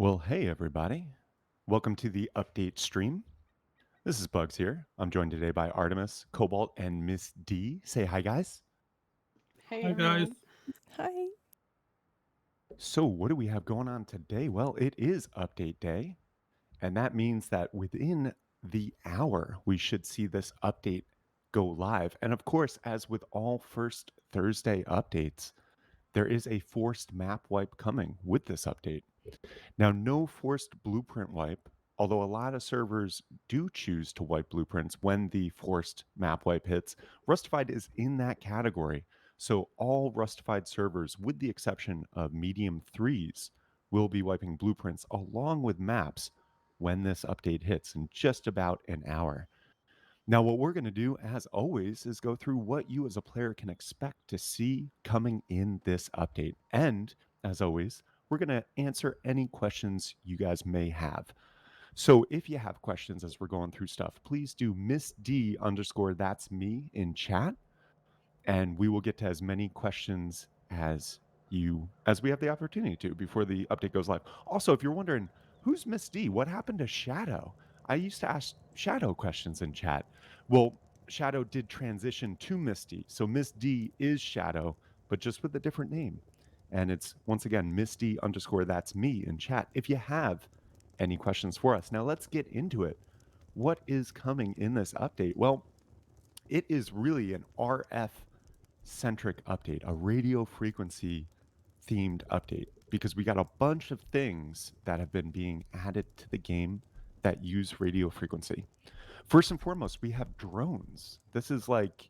Well, hey everybody. Welcome to the update stream. This is Bugs here. I'm joined today by Artemis, Cobalt, and Miss D. Say hi, guys. Hey Hi guys. everyone. Hi. So, what do we have going on today? Well, it is update day, and that means that within the hour, we should see this update go live. And of course, as with all first Thursday updates, there is a forced map wipe coming with this update. Now, no forced blueprint wipe, although a lot of servers do choose to wipe blueprints when the forced map wipe hits. Rustafied is in that category. So, all Rustafied servers, with the exception of medium threes, will be wiping blueprints along with maps when this update hits in just about an hour. Now, what we're going to do, as always, is go through what you as a player can expect to see coming in this update. And as always, we're going to answer any questions you guys may have. So if you have questions as we're going through stuff, please do Miss D underscore that's me in chat, and we will get to as many questions as we have the opportunity to before the update goes live. Also, if you're wondering who's Miss D, what happened to Shadow? I used to ask Shadow questions in chat. Well, Shadow did transition to Miss D, so Miss D is Shadow, but just with a different name. And it's once again Miss D underscore that's me in chat. If you have any questions for us, now let's get into it. What is coming in this update? Well, it is really an RF centric update, a radio frequency themed update, because we got a bunch of things that have been being added to the game that use radio frequency. First and foremost, we have drones. This is like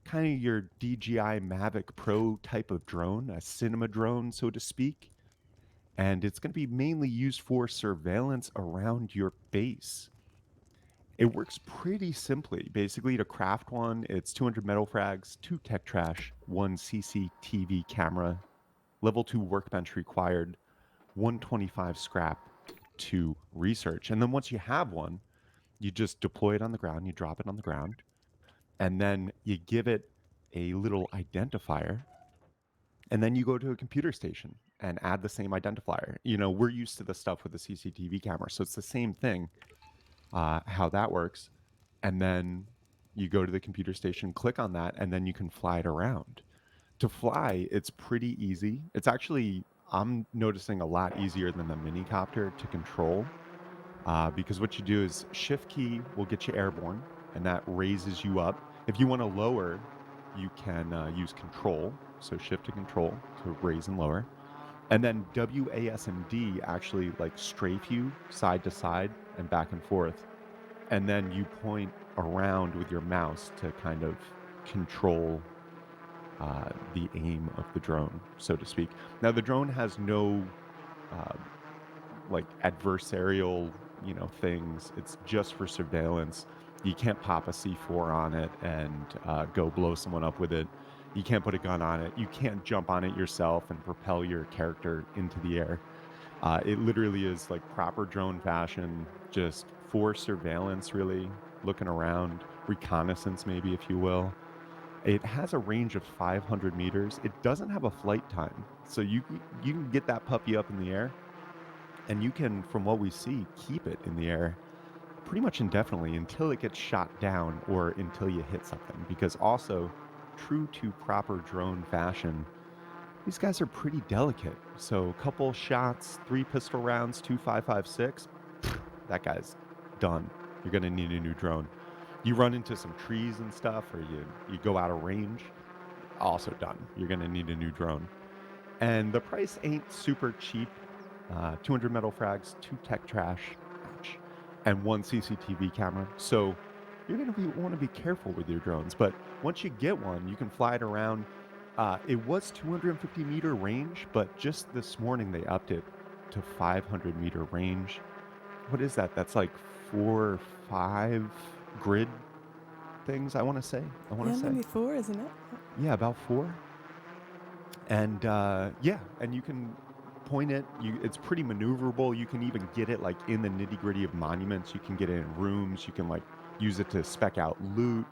kind of your DJI Mavic Pro type of drone, a cinema drone, so to speak. And it's going to be mainly used for surveillance around your base. It works pretty simply. Basically, to craft one, it's 200 metal frags, 2 tech trash, 1 CCTV camera, level 2 workbench required, 125 scrap to research. And then once you have one, you just deploy it on the ground, you drop it on the ground, and then you give it a little identifier, and then you go to a computer station and add the same identifier. You know, we're used to the stuff with the CCTV camera, so it's the same thing, how that works. And then you go to the computer station, click on that, and then you can fly it around. To fly, it's pretty easy. It's actually, I'm noticing, a lot easier than the minicopter to control, because what you do is shift key will get you airborne, and that raises you up. If you want to lower, you can use control, so shift to control to raise and lower. And then WASD actually like strafe you side to side and back and forth. And then you point around with your mouse to kind of control the aim of the drone, so to speak. Now, the drone has no uh, like adversarial, things. It's just for surveillance. You can't pop a C4 on it and go blow someone up with it. You can't put a gun on it. You can't jump on it yourself and propel your character into the air. It literally is like proper drone fashion, just for surveillance, really, looking around, reconnaissance, maybe, if you will. It has a range of 500 meters. It doesn't have a flight time, so you can get that puppy up in the air, and you can, from what we see, keep it in the air pretty much indefinitely until it gets shot down or until you hit something. Because also, true to proper drone fashion, these guys are pretty delicate. So a couple shots, 3 pistol rounds, 2.5.56, that guy's done. You're gonna need a new drone. You run into some trees and stuff, or you go out of range, also done. You're gonna need a new drone. And the price ain't super cheap. 200 metal frags, 2 tech trash, ouch, and 1 CCTV camera. So you're going to want to be careful with your drones. But once you get one, you can fly it around. It was 250-meter range, but just this morning they upped it to 500-meter range. What is that? That's like 4 or 5 grid things, I want to say. Yeah, maybe 4, isn't it? Yeah, about 4. And yeah, and you can point it. It's pretty maneuverable. You can even get it like in the nitty gritty of monuments. You can get it in rooms. You can like use it to spec out loot,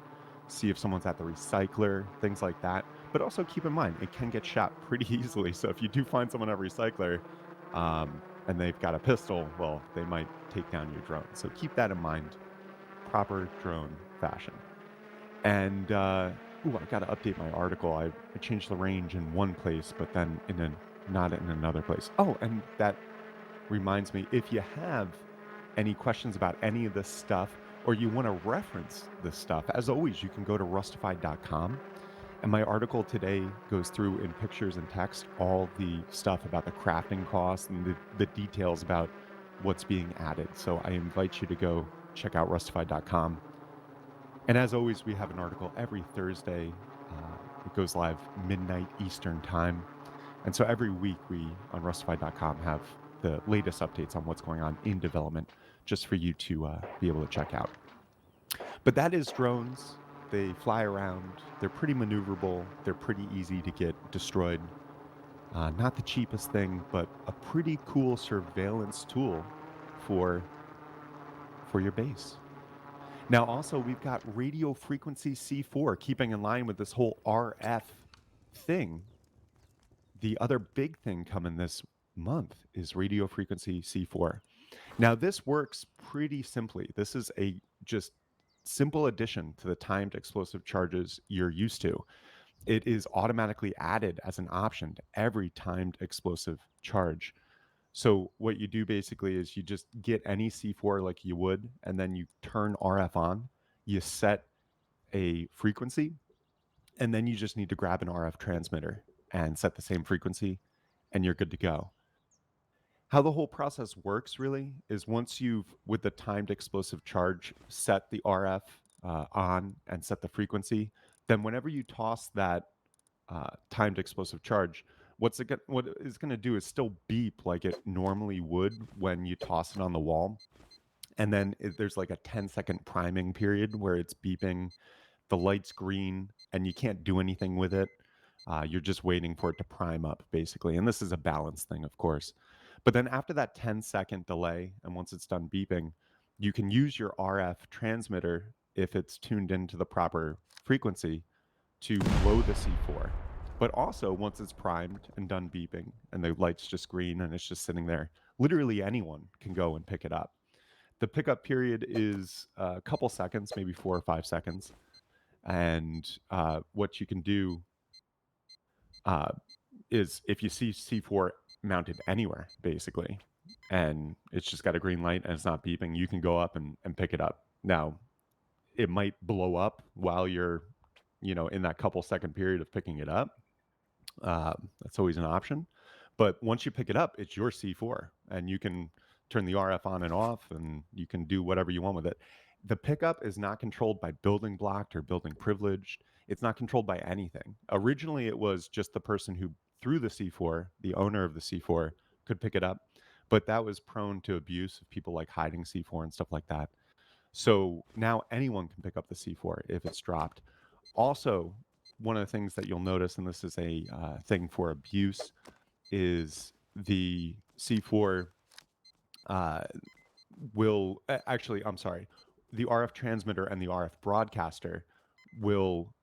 see if someone's at the recycler, things like that. But also keep in mind, it can get shot pretty easily. So if you do find someone at recycler, and they've got a pistol, well, they might take down your drone. So keep that in mind. Proper drone fashion. And I got to update my article. I changed the range in one place, but then not in another place. Oh, and that reminds me, if you have any questions about any of this stuff or you want to reference this stuff, as always, you can go to rustafied.com. And my article today goes through in pictures and text all the stuff about the crafting costs and the details about what's being added. So I invite you to go check out rustified.com. And as always, we have an article every Thursday. It goes live midnight Eastern time. And so every week we on rustified.com have the latest updates on what's going on in development just for you to be able to check out. But that is drones. They fly around. They're pretty maneuverable. They're pretty easy to get destroyed. Not the cheapest thing, but a pretty cool surveillance tool for your base. Now, also, we've got radio frequency C4, keeping in line with this whole RF thing. The other big thing coming this month is radio frequency C4. Now, this works pretty simply. This is a just simple addition to the timed explosive charges you're used to. It is automatically added as an option to every timed explosive charge. So what you do basically is you just get any C4 like you would, and then you turn RF on. You set a frequency, and then you just need to grab an RF transmitter and set the same frequency, and you're good to go. How the whole process works really is once you've, with the timed explosive charge, set the RF on and set the frequency, then whenever you toss that timed explosive charge, what it's going to do is still beep like it normally would when you toss it on the wall. And then there's like a 10-second priming period where it's beeping, the light's green, and you can't do anything with it. You're just waiting for it to prime up, basically. And this is a balance thing, of course. But then after that 10-second delay, and once it's done beeping, you can use your RF transmitter, if it's tuned into the proper frequency, to blow the C4. But also, once it's primed and done beeping and the light's just green and it's just sitting there, literally anyone can go and pick it up. The pickup period is a couple seconds, maybe 4 or 5 seconds. And what you can do uh, is if you see C4 mounted anywhere, basically, and it's just got a green light and it's not beeping, you can go up and pick it up. Now, it might blow up while you're, in that couple second period of picking it up. That's always an option. But once you pick it up, it's your C4, and you can turn the RF on and off, and you can do whatever you want with it. The pickup is not controlled by building blocked or building privileged. It's not controlled by anything. Originally, it was just the person who threw the C4, the owner of the C4, could pick it up, but that was prone to abuse of people like hiding C4 and stuff like that. So now anyone can pick up the C4 if it's dropped. Also, one of the things that you'll notice, and this is a thing for abuse, is the C4 uh, I'm sorry, the RF transmitter and the RF broadcaster will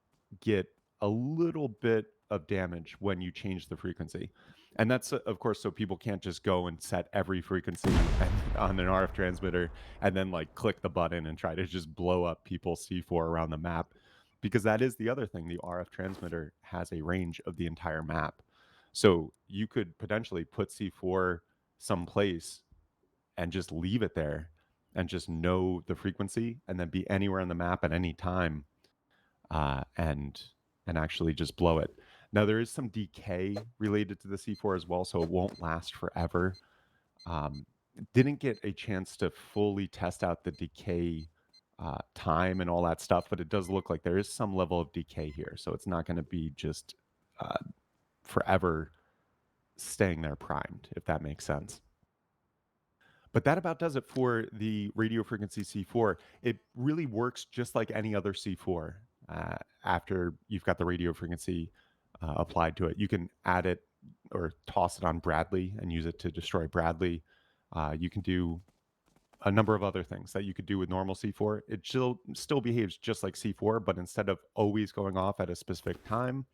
get a little bit of damage when you change the frequency. And that's, of course, so people can't just go and set every frequency on an RF transmitter and then like click the button and try to just blow up people's C4 around the map. Because that is the other thing. The RF transmitter has a range of the entire map. So you could potentially put C4 someplace and just leave it there and just know the frequency and then be anywhere on the map at any time, and actually just blow it. Now there is some decay related to the C4 as well, so it won't last forever. Um, didn't get a chance to fully test out the decay time and all that stuff, but it does look like there is some level of decay here, so it's not going to be just uh, forever staying there primed, if that makes sense. But that about does it for the radio frequency C4. It really works just like any other C4. After you've got the radio frequency applied to it, you can add it or toss it on Bradley and use it to destroy Bradley. You can do a number of other things that you could do with normal C4. It still behaves just like C4, but instead of always going off at a specific time,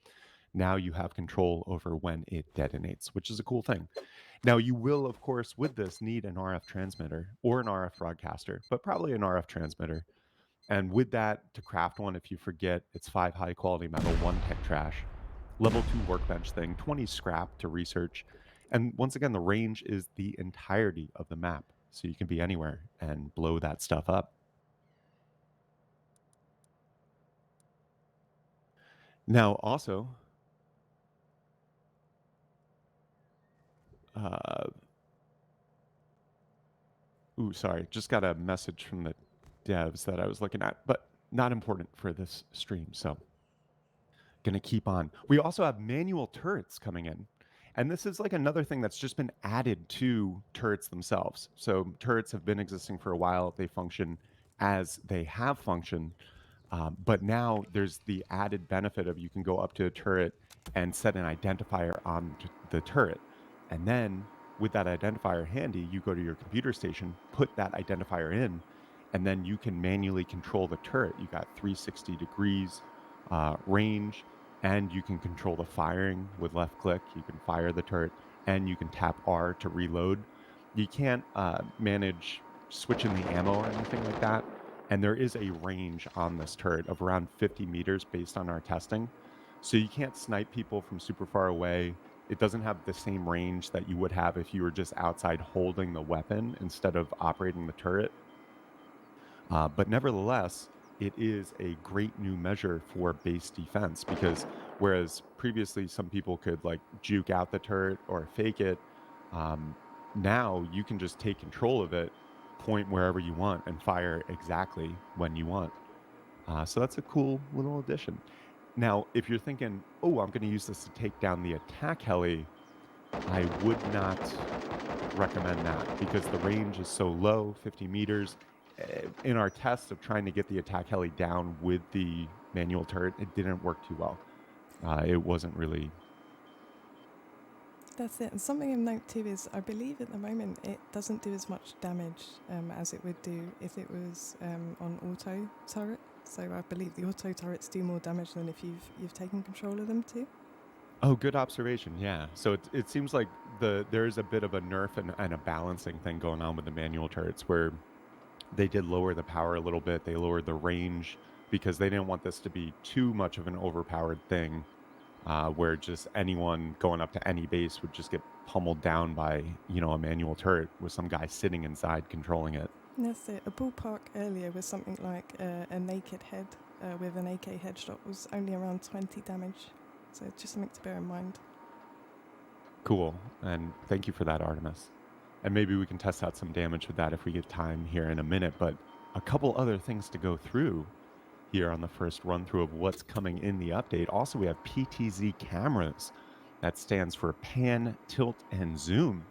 now you have control over when it detonates, which is a cool thing. Now, you will, of course, with this need an RF transmitter or an RF broadcaster, but probably an RF transmitter. And with that, to craft one, if you forget, it's 5 high quality metal, 1 tech trash, level 2 workbench thing, 20 scrap to research. And once again, the range is the entirety of the map. So you can be anywhere and blow that stuff up. Now, also, uh, sorry, just got a message from the devs that I was looking at, but not important for this stream. So going to keep on. We also have manual turrets coming in. And this is like another thing that's just been added to turrets themselves. So turrets have been existing for a while. They function as they have functioned. But now there's the added benefit of you can go up to a turret and set an identifier on the turret. And then with that identifier handy, you go to your computer station, put that identifier in, and then you can manually control the turret. You got 360 degrees range, and you can control the firing with left click. You can fire the turret, and you can tap R to reload. You can't manage switching the ammo or anything like that. And there is a range on this turret of around 50 meters based on our testing. So you can't snipe people from super far away. It doesn't have the same range that you would have if you were just outside holding the weapon instead of operating the turret. But nevertheless, it is a great new measure for base defense because whereas previously some people could like juke out the turret or fake it, um, now you can just take control of it, point wherever you want, and fire exactly when you want. So that's a cool little addition. Now, if you're thinking, oh, I'm going to use this to take down the attack heli, I would not recommend that because the range is so low, 50 meters. In our test of trying to get the attack heli down with the manual turret, it didn't work too well. It wasn't really. That's it. And something of note too is I believe at the moment it doesn't do as much damage as it would do if it was on auto turret. So I believe the auto turrets do more damage than if you've taken control of them too. Oh, good observation. Yeah. So it seems like there's a bit of a nerf and a balancing thing going on with the manual turrets where they did lower the power a little bit. They lowered the range because they didn't want this to be too much of an overpowered thing, where just anyone going up to any base would just get pummeled down by a manual turret with some guy sitting inside controlling it. And that's it. A ballpark earlier was something like a naked head with an AK headshot was only around 20 damage. So just something to bear in mind. Cool, and thank you for that, Artemis. And maybe we can test out some damage with that if we get time here in a minute. But a couple other things to go through here on the first run through of what's coming in the update. Also, we have PTZ cameras. That stands for pan, tilt, and zoom.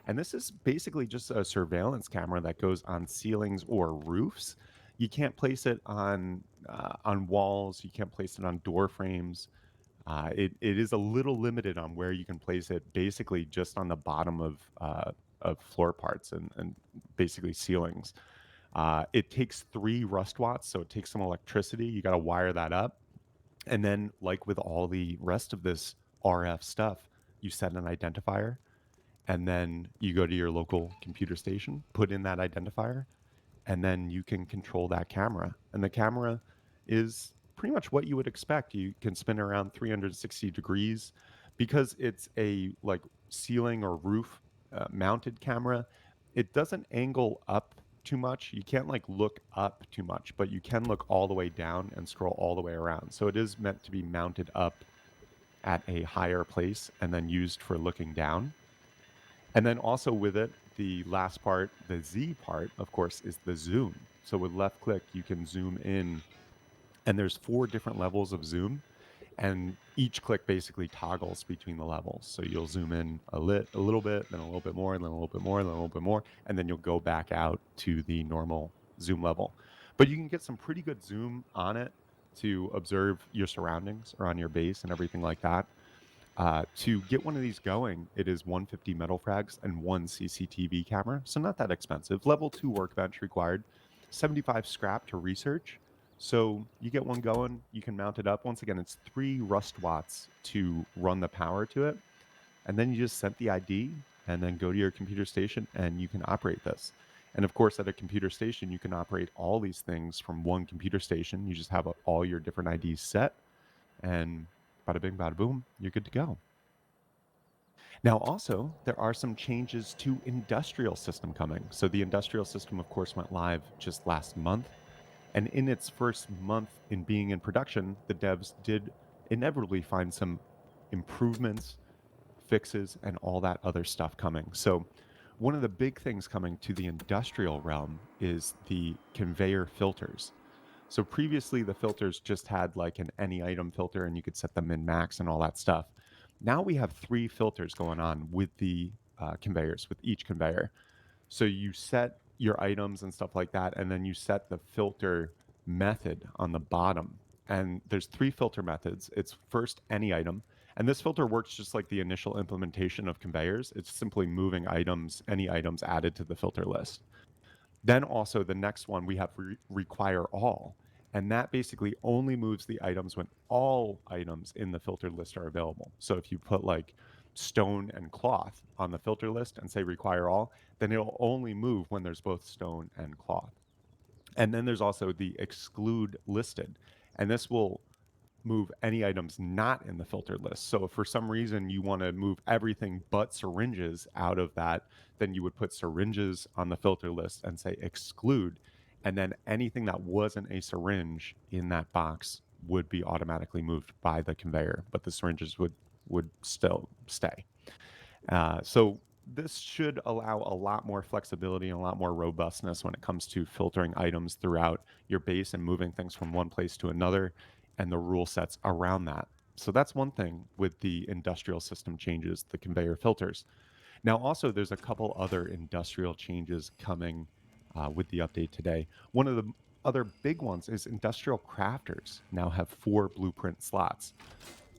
And this is basically just a surveillance camera that goes on ceilings or roofs. You can't place it on walls. You can't place it on door frames. It is a little limited on where you can place it. Basically, just on the bottom of floor parts and basically ceilings. It takes 3 rust watts, so it takes some electricity. You got to wire that up. And then, like with all the rest of this RF stuff, you set an identifier and then you go to your local computer station, put in that identifier, and then you can control that camera. And the camera is pretty much what you would expect. You can spin around 360 degrees because it's a like ceiling or roof mounted camera. It doesn't angle up too much. You can't like look up too much, but you can look all the way down and scroll all the way around. So it is meant to be mounted up at a higher place and then used for looking down. And then also with it, the last part, the Z part, of course, is the zoom. So with left click, you can zoom in, and there's 4 different levels of zoom, and each click basically toggles between the levels. So you'll zoom in a little bit, then a little bit more, and then a little bit more, and then a little bit more, and then you'll go back out to the normal zoom level. But you can get some pretty good zoom on it to observe your surroundings or on your base and everything like that. To get one of these going, it is 150 metal frags and 1 CCTV camera, so not that expensive. Level 2 workbench required, 75 scrap to research. So you get one going, you can mount it up. Once again, it's 3 rust watts to run the power to it. And then you just set the ID, and then go to your computer station and you can operate this. And of course, at a computer station, you can operate all these things from one computer station. You just have all your different IDs set, and bada bing, bada boom, you're good to go. Now, also, there are some changes to industrial system coming. So the industrial system, of course, went live just last month. And in its first month in being in production, the devs did inevitably find some improvements, fixes, and all that other stuff coming. So one of the big things coming to the industrial realm is the conveyor filters. So previously, the filters just had like an any item filter and you could set them in max and all that stuff. Now we have three filters going on with the conveyors, with each conveyor. So you set your items and stuff like that, and then you set the filter method on the bottom. And there's three filter methods. It's first any item. And this filter works just like the initial implementation of conveyors. It's simply moving items, any items added to the filter list. Then also the next one we have require all. And that basically only moves the items when all items in the filtered list are available. So if you put like stone and cloth on the filter list and say require all, then it'll only move when there's both stone and cloth. And then there's also the exclude listed. And this will move any items not in the filtered list. So if for some reason you want to move everything but syringes out of that, then you would put syringes on the filter list and say exclude. And then anything that wasn't a syringe in that box would be automatically moved by the conveyor, but the syringes would still stay. So this should allow a lot more flexibility and a lot more robustness when it comes to filtering items throughout your base and moving things from one place to another and the rule sets around that. So that's one thing with the industrial system changes, the conveyor filters. Now, also, there's a couple other industrial changes coming with the update today. One of the other big ones is industrial crafters now have 4 blueprint slots,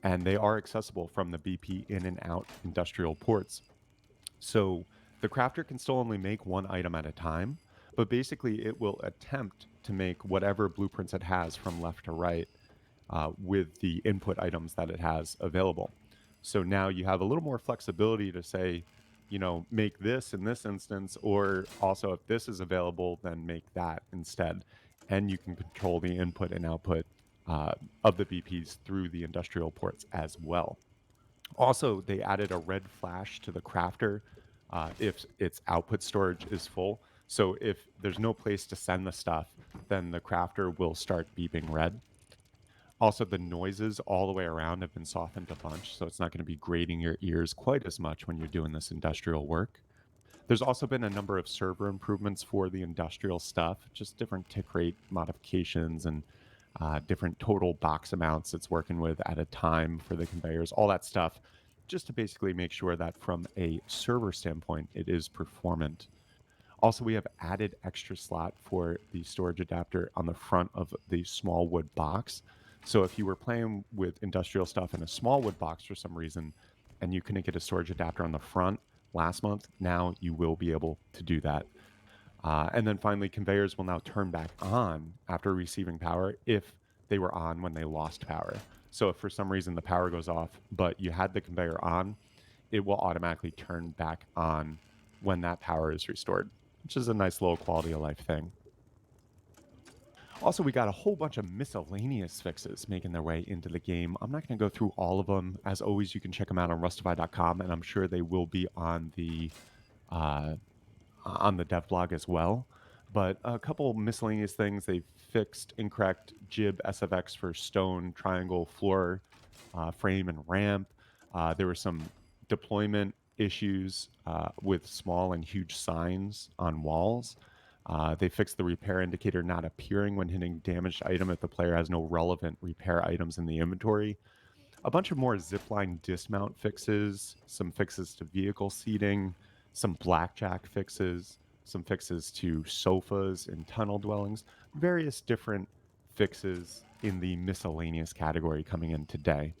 and they are accessible from the BP in and out industrial ports. So the crafter can still only make one item at a time, but basically it will attempt to make whatever blueprints it has from left to right with the input items that it has available. So now you have a little more flexibility to say, make this in this instance, or also if this is available, then make that instead. And you can control the input and output of the BPs through the industrial ports as well. Also, they added a red flash to the crafter if its output storage is full. So if there's no place to send the stuff, then the crafter will start beeping red. Also, the noises all the way around have been softened a bunch, so it's not going to be grating your ears quite as much when you're doing this industrial work. There's also been a number of server improvements for the industrial stuff, just different tick rate modifications and different total box amounts it's working with at a time for the conveyors, all that stuff, just to basically make sure that from a server standpoint, it is performant. Also, we have added extra slot for the storage adapter on the front of the small wood box. So if you were playing with industrial stuff in a small wood box for some reason, and you couldn't get a storage adapter on the front last month, now you will be able to do that. And then finally, conveyors will now turn back on after receiving power if they were on when they lost power. So if for some reason the power goes off, but you had the conveyor on, it will automatically turn back on when that power is restored, which is a nice little quality of life thing. Also, we got a whole bunch of miscellaneous fixes making their way into the game. I'm not going to go through all of them. As always, you can check them out on rustafied.com, and I'm sure they will be uh, on the dev blog as well. But a couple miscellaneous things. They fixed incorrect jib SFX for stone, triangle, floor, frame, and ramp. There were some deployment issues with small and huge signs on walls. They fixed the repair indicator not appearing when hitting damaged item if the player has no relevant repair items in the inventory. A bunch of more zipline dismount fixes, some fixes to vehicle seating, some blackjack fixes, some fixes to sofas in tunnel dwellings, various different fixes in the miscellaneous category coming in today.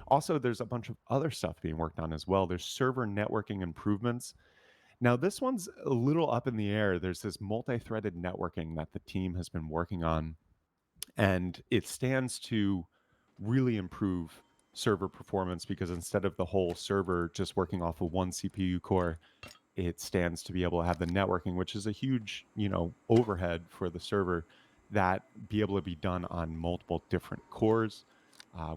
Also, there's a bunch of other stuff being worked on as well. There's server networking improvements. Now, this one's a little up in the air. There's this multi threaded networking that the team has been working on, and it stands to really improve server performance because instead of the whole server just working off of one CPU core, it stands to be able to have the networking, which is a huge, overhead for the server, that be able to be done on multiple different cores,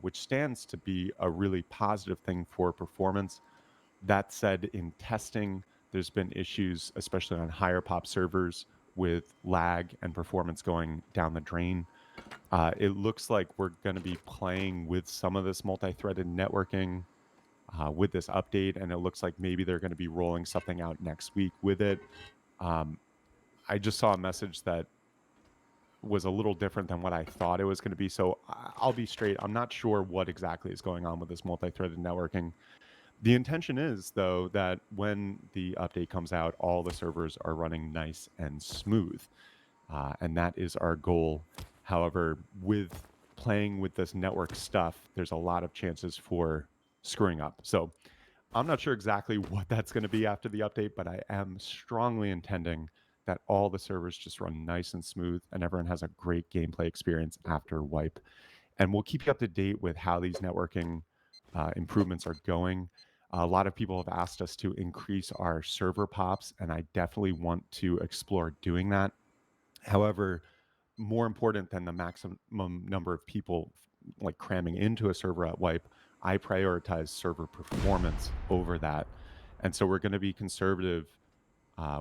which stands to be a really positive thing for performance. That said, in testing, there's been issues, especially on higher pop servers, with lag and performance going down the drain. It looks like we're going to be playing with some of this multi-threaded networking with this update, and it looks like maybe they're going to be rolling something out next week with it. Um, I just saw a message that was a little different than what I thought it was going to be. So I'll be straight. I'm not sure what exactly is going on with this multi-threaded networking. The intention is, though, that when the update comes out, all the servers are running nice and smooth. And that is our goal. However, with playing with this network stuff, there's a lot of chances for screwing up. So I'm not sure exactly what that's going to be after the update, but I am strongly intending that all the servers just run nice and smooth and everyone has a great gameplay experience after wipe. And we'll keep you up to date with how these networking improvements are going. A lot of people have asked us to increase our server pops, and I definitely want to explore doing that. However, more important than the maximum number of people like cramming into a server at wipe, I prioritize server performance over that. And so we're going to be conservative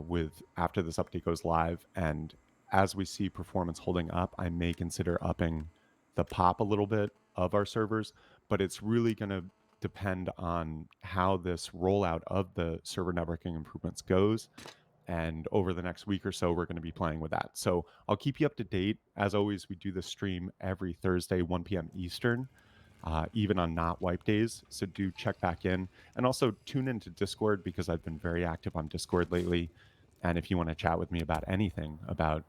with after this update goes live. And as we see performance holding up, I may consider upping the pop a little bit of our servers, but it's really going to depend on how this rollout of the server networking improvements goes. And over the next week or so, we're going to be playing with that. So I'll keep you up to date. As always, we do the stream every Thursday, 1 p.m. Eastern, even on not wipe days. So do check back in and also tune into Discord because I've been very active on Discord lately. And if you want to chat with me about anything about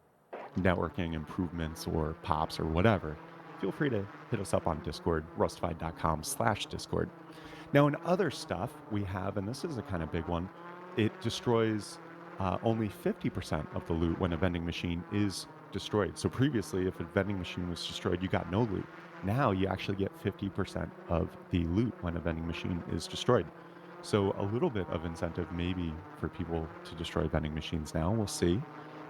networking improvements or pops or whatever, feel free to hit us up on Discord, rustafied.com/Discord. Now, in other stuff, we have, and this is a kind of big one, it destroys only 50% of the loot when a vending machine is destroyed. So previously, if a vending machine was destroyed, you got no loot. Now you actually get 50% of the loot when a vending machine is destroyed. So a little bit of incentive maybe for people to destroy vending machines now. We'll see.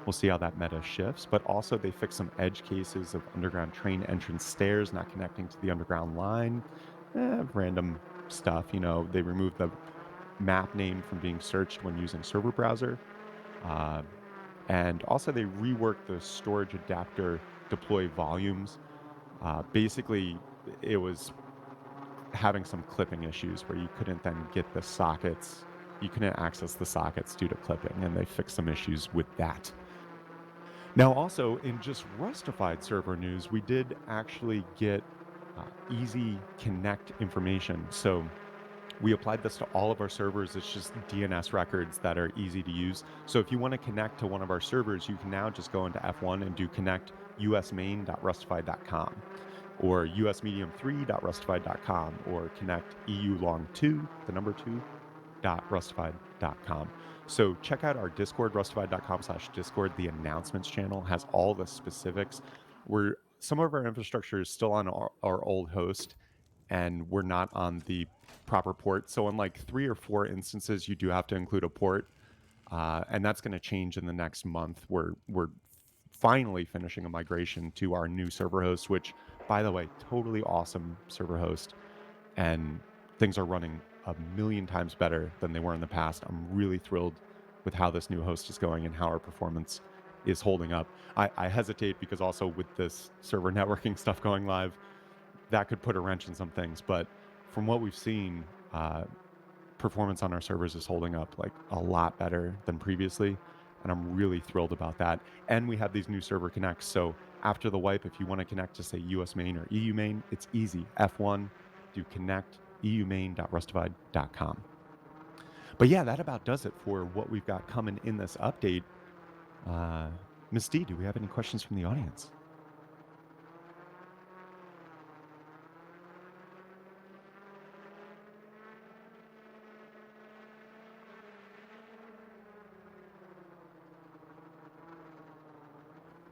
We'll see how that meta shifts. But also, they fix some edge cases of underground train entrance stairs not connecting to the underground line. Random stuff. They removed the map name from being searched when using server browser. Uh, and also, they reworked the storage adapter deploy volumes. Basically, it was having some clipping issues where you couldn't then get the sockets. You couldn't access the sockets due to clipping, and they fixed some issues with that. Now, also in just Rustified server news, we did actually get easy connect information. So we applied this to all of our servers. It's just DNS records that are easy to use. So if you want to connect to one of our servers, you can now just go into F1 and do connect usmain.rustified.com or usmedium3.rustified.com or connect eulong2, the number 2, rustified.com. So check out our Discord, rustified.com/Discord. The announcements channel has all the specifics. Where some of our infrastructure is still on our old host, and we're not on the proper port. So in like 3 or 4 instances, you do have to include a port, and that's going to change in the next month. We're finally finishing a migration to our new server host, which, by the way, totally awesome server host, and things are running a million times better than they were in the past. I'm really thrilled with how this new host is going and how our performance is holding up. I hesitate because also with this server networking stuff going live, that could put a wrench in some things. But from what we've seen, performance on our servers is holding up like a lot better than previously. And I'm really thrilled about that. And we have these new server connects. So after the wipe, if you want to connect to say US main or EU main, it's easy. F1, do connect eumain.rustified.com. But yeah, that about does it for what we've got coming in this update. Ms. D, do we have any questions from the audience?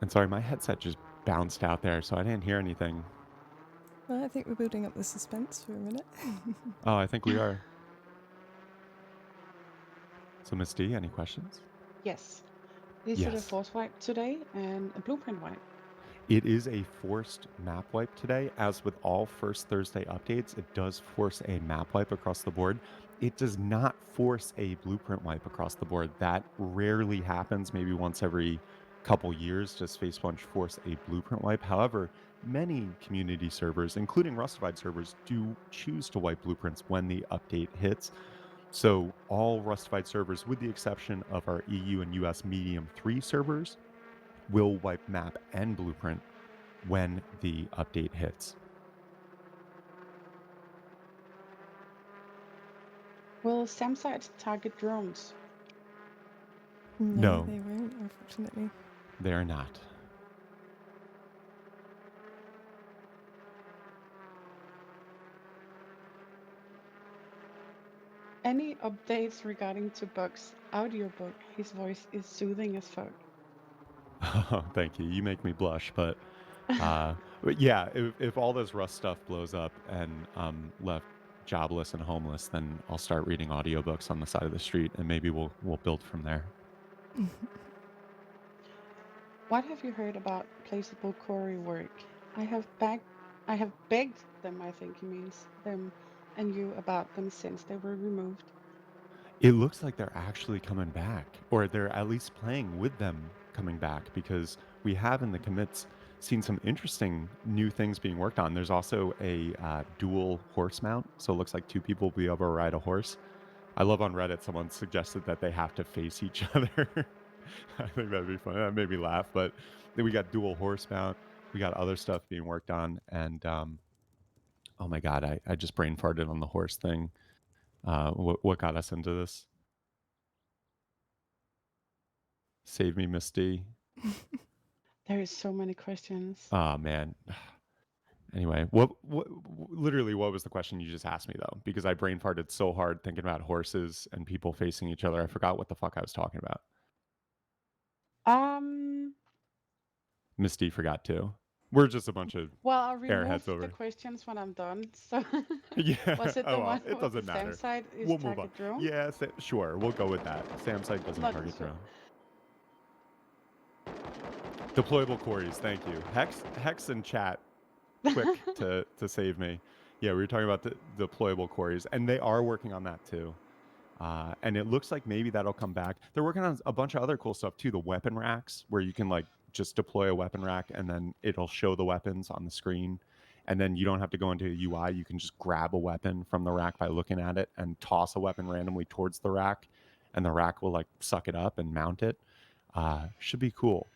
And sorry, my headset just bounced out there, so I didn't hear anything. Well, I think we're building up the suspense for a minute. Oh, I think we are. So, Miss D, any questions? Yes. Is it a Yes. force wipe today and a blueprint wipe? It is a forced map wipe today. As with all first Thursday updates, it does force a map wipe across the board. It does not force a blueprint wipe across the board. That rarely happens, maybe once every couple years does Facepunch force a blueprint wipe. However, many community servers, including Rustafied servers, do choose to wipe blueprints when the update hits. So all Rustified servers, with the exception of our EU and US Medium 3 servers, will wipe map and blueprint when the update hits. Will SAM sites target drones? No, No, they won't, unfortunately. they are not. Any updates regarding to Bug's audiobook? His voice is soothing as fuck. Thank you. You make me blush, but yeah, if all this Rust stuff blows up and I'm left jobless and homeless, then I'll start reading audiobooks on the side of the street, and maybe we'll build from there. What have you heard about placeable quarry work? I have begged them, I think he means them and you about them since they were removed. It looks like they're actually coming back, or they're at least playing with them coming back, because we have in the commits seen some interesting new things being worked on. There's also a dual horse mount, so it looks like two people will be able to ride a horse. I love on Reddit someone suggested that they have to face each other. I think that'd be fun. That made me laugh. But then we got dual horse mount. We got other stuff being worked on, and oh my god, I just brain farted on the horse thing. What got us into this? Save me, Misty. There is so many questions. Oh man. Anyway, literally what was the question you just asked me though? Because I brain farted so hard thinking about horses and people facing each other, I forgot what the fuck I was talking about. Um, Misty forgot too. We're just a bunch of well, I'll remove airheads the over. questions when I'm done. So, Yeah. was it Oh the well, one it with the doesn't SAM matter. site is We'll move on. target drone? Yeah, sure. We'll go with that. Sam site doesn't Not target sure. drone. Deployable quarries. Thank you. Hex and chat quick to save me. Yeah, we were talking about the deployable quarries, and they are working on that too. And it looks like maybe that'll come back. They're working on a bunch of other cool stuff too. The weapon racks, where you can like just deploy a weapon rack and then it'll show the weapons on the screen. And then you don't have to go into a UI. You can just grab a weapon from the rack by looking at it and toss a weapon randomly towards the rack, and the rack will like suck it up and mount it. Should be cool.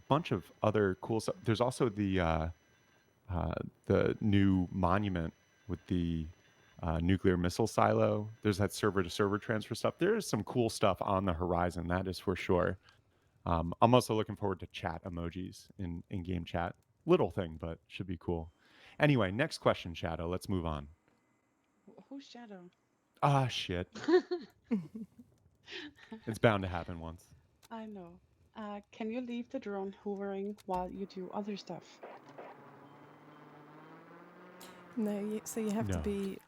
Bunch of other cool stuff. There's also uh, the new monument with the nuclear missile silo. There's that server to server transfer stuff. There is some cool stuff on the horizon, that is for sure. I'm also looking forward to chat emojis in game chat. Little thing, but should be cool. Anyway, next question, Shadow. Let's move on. Who's Shadow? Ah, shit. It's bound to happen once. I know. Can you leave the drone hovering while you do other stuff? No, so you have to No. be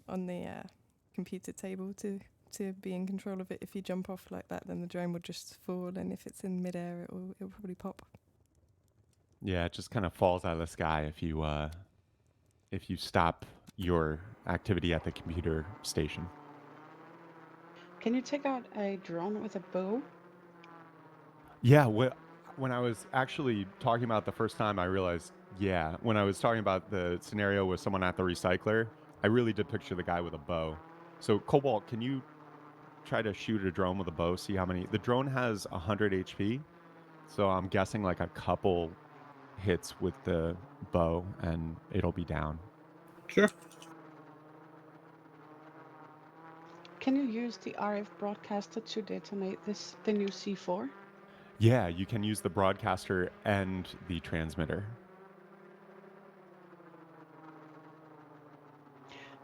on the computer table to be in control of it. If you jump off like that, then the drone will just fall, and if it's in midair, it'll probably pop. Yeah, it just kind of falls out of the sky if you stop your activity at the computer station. Can you take out a drone with a bow? Yeah, when I was actually talking about the first time, I realized, yeah, when I was talking about the scenario with someone at the recycler, I really did picture the guy with a bow. So, Cobalt, can you try to shoot a drone with a bow? See how many? The drone has 100 HP, so I'm guessing like a couple hits with the bow and it'll be down. Sure. Can you use the RF broadcaster to detonate the new C4? Yeah, you can use the broadcaster and the transmitter.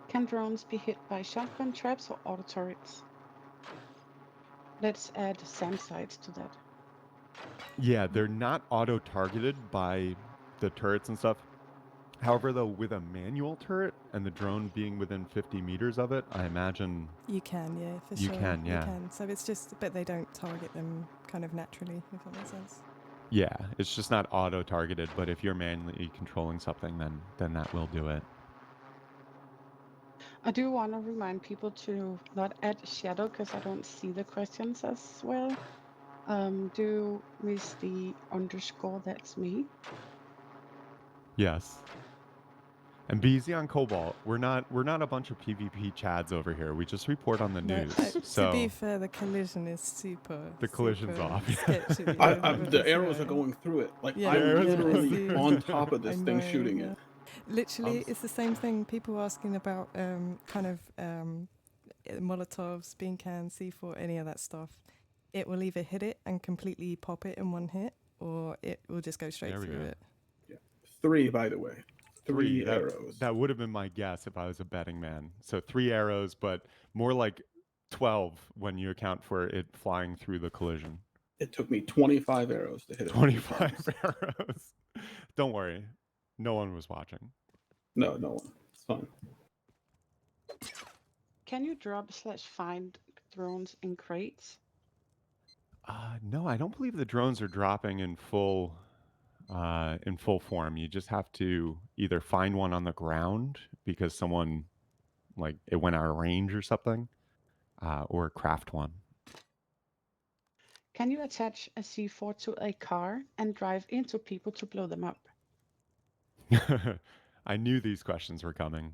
Can drones be hit by shotgun traps or auto turrets? Let's add SAM sites to that. Yeah, they're not auto targeted by the turrets and stuff. However, though, with a manual turret and the drone being within 50 meters of it, I imagine You can, yeah, for you sure. can, You yeah. can. So it's just, but they don't target them kind of naturally, if that makes sense. Yeah, it's just not auto targeted, but if you're manually controlling something, then that will do it. I do want to remind people to not add shadow because I don't see the questions as well. Do miss the underscore, that's me. Yes. And be easy on Cobalt. We're not a bunch of PvP chads over here. We just report on the No, news. to be So fair, the collision is super, the collision's super off. sketchy with The this arrows are guy. going through it. Like Yeah, I'm There's yeah, I literally see. on top of I this thing know, shooting yeah. it. I'm Literally, it's the same thing. People asking about kind of Molotovs, bean cans, C4, any of that stuff. It will either hit it and completely pop it in one hit, or it will just go straight There we through go. it. Yeah. 3, by the way. 3. 3 That arrows. that would have been my guess if I was a betting man. So 3 arrows, but more like 12 when you account for it flying through the collision. It took me 25 arrows to hit it 3 25 times. arrows. Don't worry. No one was watching. No, no one. It's fine. Can you drop slash find drones in crates? No, I don't believe the drones are dropping in full form. You just have to either find one on the ground because someone like it went out of range or something, or craft one. Can you attach a C4 to a car and drive into people to blow them up? I knew these questions were coming.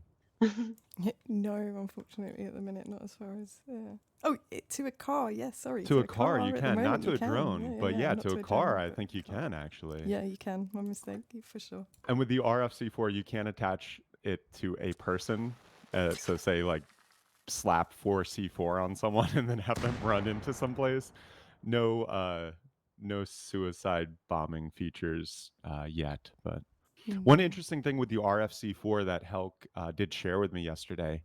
No, unfortunately, at the minute, not as far as. Oh, to a car. Yes, sorry, To to a a car, you car. At the can, not moment, to you a can. drone, Yeah, but yeah, yeah, not to a to a car, drone, I but think you car. can actually. Yeah, you can. My mistake, for sure. And with the RFC4, you can attach it to a person. So, say, like, slap 4C4 on someone and then have them run into someplace. No, no suicide bombing features yet. But one No. interesting thing with the RFC4 that Helk did share with me yesterday,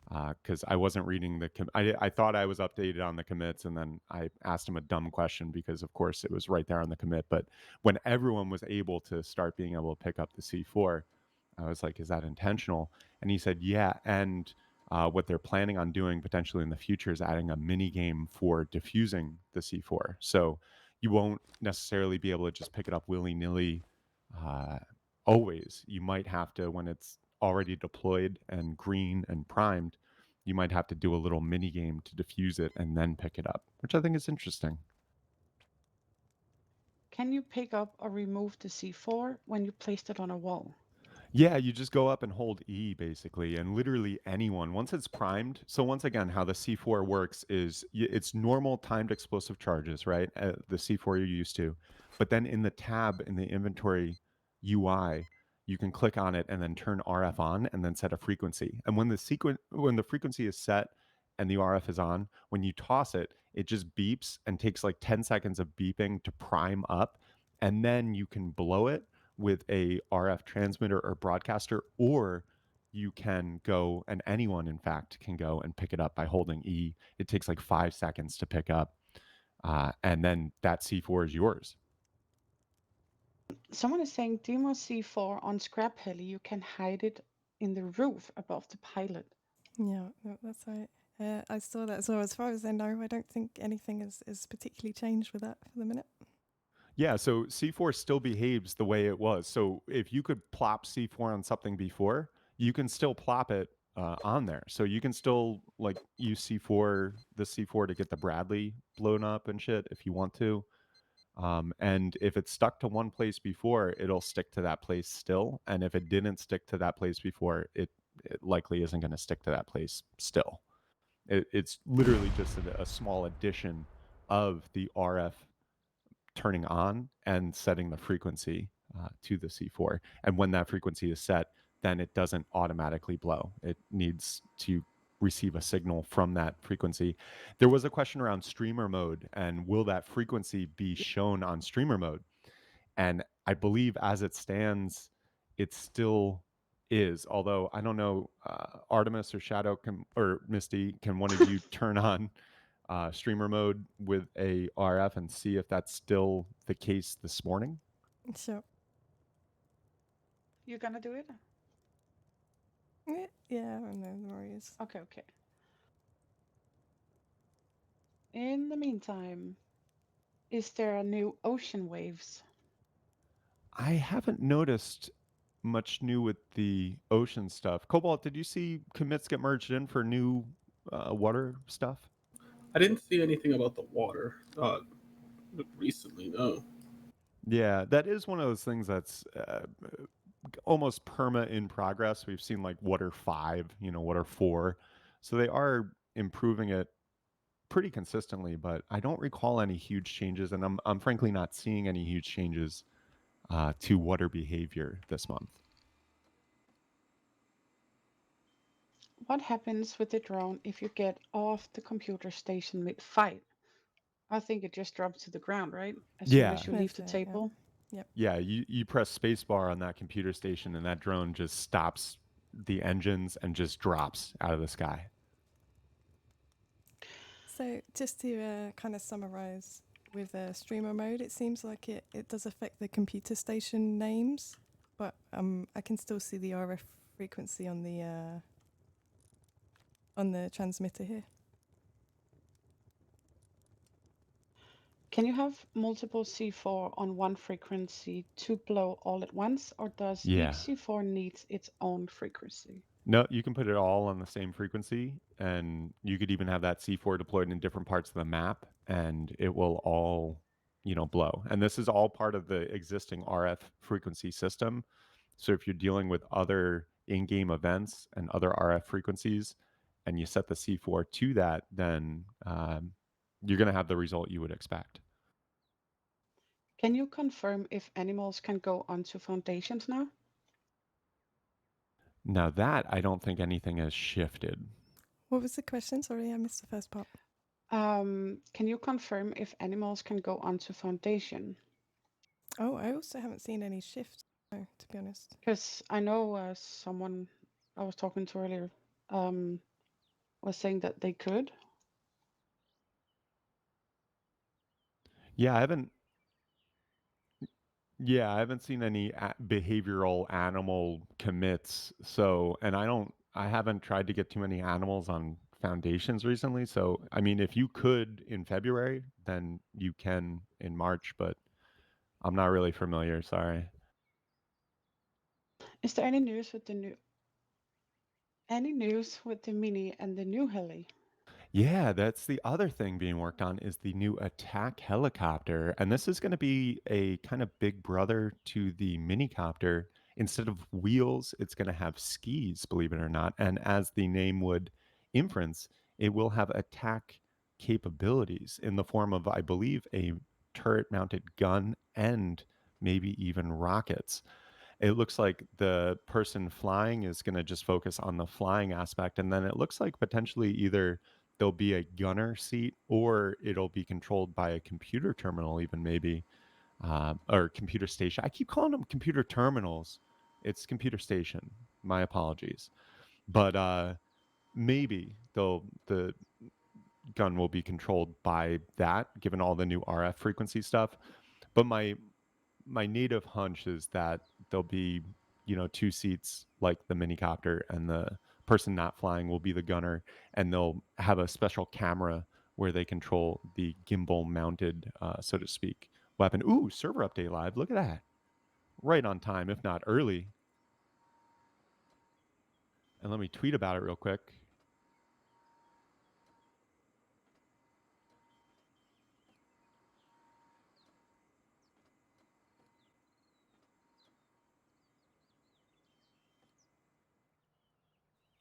because I wasn't reading the I thought I was updated on the commits, and then I asked him a dumb question because of course it was right there on the commit. But when everyone was able to start being able to pick up the C4, I was like, is that intentional? And he said, yeah. And what they're planning on doing potentially in the future is adding a mini game for diffusing the C4. So you won't necessarily be able to just pick it up willy-nilly uh, always. You might have to, when it's already deployed and green and primed, you might have to do a little mini game to diffuse it and then pick it up, which I think is interesting. Can you pick up or remove the C4 when you placed it on a wall? Yeah, you just go up and hold E basically, and literally anyone, once it's primed. So, once again, how the C4 works is it's normal timed explosive charges, right? The C4 you're used to. But then in the tab in the inventory UI, you can click on it and then turn RF on and then set a frequency. And when the frequency is set and the RF is on, when you toss it, it just beeps and takes like 10 seconds of beeping to prime up. And then you can blow it with a RF transmitter or broadcaster, or you can go, and anyone in fact can go and pick it up by holding E. It takes like 5 seconds to pick up, and then that C4 is yours. Someone is saying demo C4 on scrap heli, you can hide it in the roof above the pilot. Yeah, that's right. I saw that. So as far as I know, I don't think anything is particularly changed with that for the minute. Yeah, so C4 still behaves the way it was. So if you could plop C4 on something before, you can still plop it on there. So you can still like use the C4 to get the Bradley blown up and shit if you want to. And if it's stuck to one place before, it'll stick to that place still. And if it didn't stick to that place before, it likely isn't going to stick to that place still. It's literally just a small addition of the RF turning on and setting the frequency to the C4. And when that frequency is set, then it doesn't automatically blow. It needs to receive a signal from that frequency. There was a question around streamer mode and will that frequency be shown on streamer mode? And I believe as it stands, it still is. Although I don't know, Artemis or Shadow or Misty, can one of you turn on streamer mode with a RF and see if that's still the case this morning? Sure. You gonna do it? Yeah, I know the worries. Okay, okay. In the meantime, is there a new ocean waves? I haven't noticed much new with the ocean stuff. Cobalt, did you see commits get merged in for new water stuff? I didn't see anything about the water recently. No. Yeah, that is one of those things that's almost perma in progress. We've seen like Water 5, Water 4. So they are improving it pretty consistently, but I don't recall any huge changes, and I'm frankly not seeing any huge changes to water behavior this month. What happens with the drone if you get off the computer station mid-fight? I think it just drops to the ground, right? As soon as Yeah, you leave That's the it. Yep. table. Yep. yeah. You press spacebar on that computer station, and that drone just stops the engines and just drops out of the sky. So just to kind of summarize with streamer mode, it seems like it does affect the computer station names, but I can still see the RF frequency on the transmitter here. Can you have multiple C4 on one frequency to blow all at once, or does each Yeah. C4 needs its own frequency? No, you can put it all on the same frequency, and you could even have that C4 deployed in different parts of the map, and it will all, blow. And this is all part of the existing RF frequency system. So if you're dealing with other in-game events and other RF frequencies, and you set the C4 to that, then you're going to have the result you would expect. Can you confirm if animals can go onto foundations now? Now that I don't think anything has shifted. What was the question? Sorry, I missed the first part. Can you confirm if animals can go onto foundation? Oh, I also haven't seen any shift, no, to be honest. Because I know someone I was talking to earlier um, was saying that they could. Yeah, I haven't Yeah, I haven't seen any behavioral animal commits. So, and I haven't tried to get too many animals on foundations recently. So, I mean, if you could in February, then you can in March, but I'm not really familiar. Sorry. Is there any news with the mini and the new heli? Yeah, that's the other thing being worked on is the new attack helicopter. And this is going to be a kind of big brother to the minicopter. Instead of wheels, it's going to have skis, believe it or not. And as the name would inference, it will have attack capabilities in the form of, I believe, a turret mounted gun and maybe even rockets. It looks like the person flying is going to just focus on the flying aspect. And then it looks like potentially either there'll be a gunner seat or it'll be controlled by a computer terminal, even maybe, or computer station. I keep calling them computer terminals. It's computer station. My apologies. But maybe the gun will be controlled by that, given all the new RF frequency stuff. But my native hunch is that there'll be, two seats like the minicopter, and the person not flying will be the gunner, and they'll have a special camera where they control the gimbal mounted, so to speak, weapon. Ooh, server update live. Look at that. Right on time, if not early. And let me tweet about it real quick.